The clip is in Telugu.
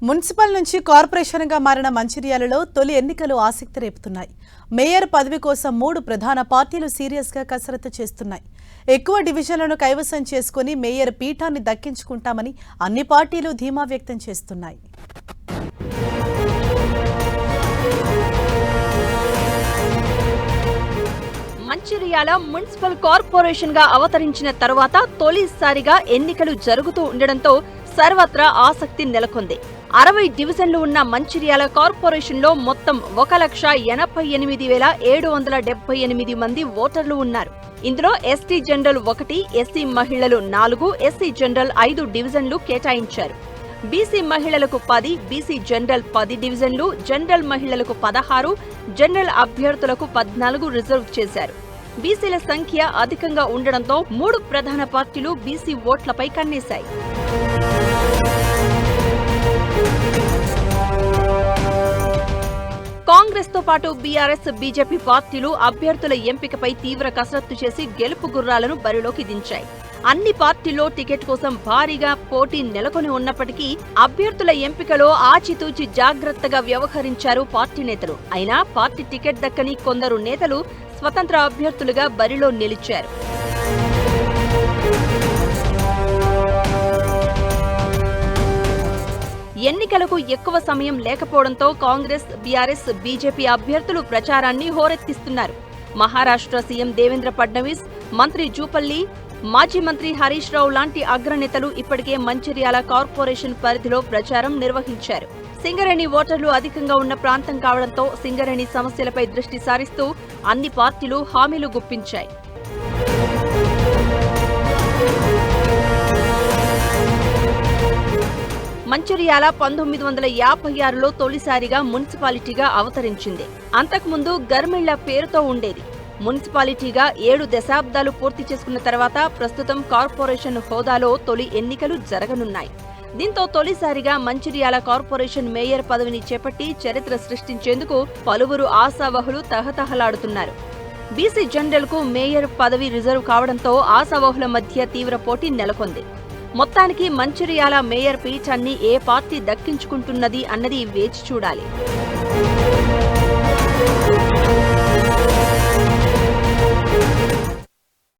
మున్సిపల్ నుంచి కార్పొరేషన్గా మారిన మంచిర్యాలలో తొలి ఎన్నికలు ఆసక్తి రేపుతున్నాయి. మేయర్ పదవి కోసం 3 ప్రధాన పార్టీలు సీరియస్గా కసరత్తు చేస్తున్నాయి. ఎక్కువ డివిజన్లను కైవసం చేసుకుని మేయర్ పీఠాన్ని దక్కించుకుంటామని అన్ని పార్టీలు ధీమా వ్యక్తం చేస్తున్నాయి. మంచిర్యాల మున్సిపల్ కార్పొరేషన్ గా అవతరించిన తర్వాత తొలిసారిగా ఎన్నికలు జరుగుతూ ఉండడంతో సర్వత్రా ఆసక్తి నెలకొంది. 60 డివిజన్లు ఉన్న మంచిర్యాల కార్పొరేషన్ లో మొత్తం 1,88,778 మంది ఓటర్లు ఉన్నారు. ఇందులో ఎస్టీ జనరల్ 1, ఎస్సీ మహిళలు 4, ఎస్సీ జనరల్ 5 డివిజన్లు కేటాయించారు. బీసీ మహిళలకు 10, బీసీ జనరల్ 10 డివిజన్లు, జనరల్ మహిళలకు 16, జనరల్ అభ్యర్థులకు 14 రిజర్వ్ చేశారు. బీసీల సంఖ్య అధికంగా ఉండడంతో 3 ప్రధాన పార్టీలు బీసీ ఓట్లపై కన్నేశాయి. కాంగ్రెస్ తో పాటు బీఆర్ఎస్, బీజేపీ పార్టీలు అభ్యర్థుల ఎంపికపై తీవ్ర కసరత్తు చేసి గెలుపు గుర్రాలను బరిలోకి దించాయి. అన్ని పార్టీల్లో టికెట్ కోసం భారీగా పోటీ నెలకొని ఉన్నప్పటికీ అభ్యర్థుల ఎంపికలో ఆచితూచి జాగ్రత్తగా వ్యవహరించారు పార్టీ నేతలు. అయినా పార్టీ టికెట్ దక్కని కొందరు నేతలు స్వతంత్ర అభ్యర్థులుగా బరిలో నిలిచారు. ఎన్నికలకు ఎక్కువ సమయం లేకపోవడంతో కాంగ్రెస్, బీఆర్ఎస్, బీజేపీ అభ్యర్థులు ప్రచారాన్ని హోరెత్తిస్తున్నారు. మహారాష్ట్ర సీఎం దేవేంద్ర ఫడ్నవీస్, మంత్రి జూపల్లి, మాజీ మంత్రి హరీష్ రావు లాంటి అగ్రనేతలు ఇప్పటికే మంచిర్యాల కార్పొరేషన్ పరిధిలో ప్రచారం నిర్వహించారు. సింగరేణి ఓటర్లు అధికంగా ఉన్న ప్రాంతం కావడంతో సింగరేణి సమస్యలపై దృష్టి సారిస్తూ అన్ని పార్టీలు హామీలు గుప్పించాయి. మంచిర్యాల 1956లో తొలిసారిగా మున్సిపాలిటీగా అవతరించింది. అంతకుముందు గర్మిళ్ల పేరుతో ఉండేది. మున్సిపాలిటీగా 7 దశాబ్దాలు పూర్తి చేసుకున్న తర్వాత ప్రస్తుతం కార్పొరేషన్ హోదాలో తొలి ఎన్నికలు జరగనున్నాయి. దీంతో తొలిసారిగా మంచిర్యాల కార్పొరేషన్ మేయర్ పదవిని చేపట్టి చరిత్ర సృష్టించేందుకు పలువురు ఆశావహులు తహతహలాడుతున్నారు. బీసీ జనరల్ కు మేయర్ పదవి రిజర్వ్ కావడంతో ఆశావహుల మధ్య తీవ్ర పోటీ నెలకొంది. మొత్తానికి మంచిర్యాల మేయర్ పీఠాన్ని ఏ పార్టీ దక్కించుకుంటున్నది అన్నది వేచి చూడాలి.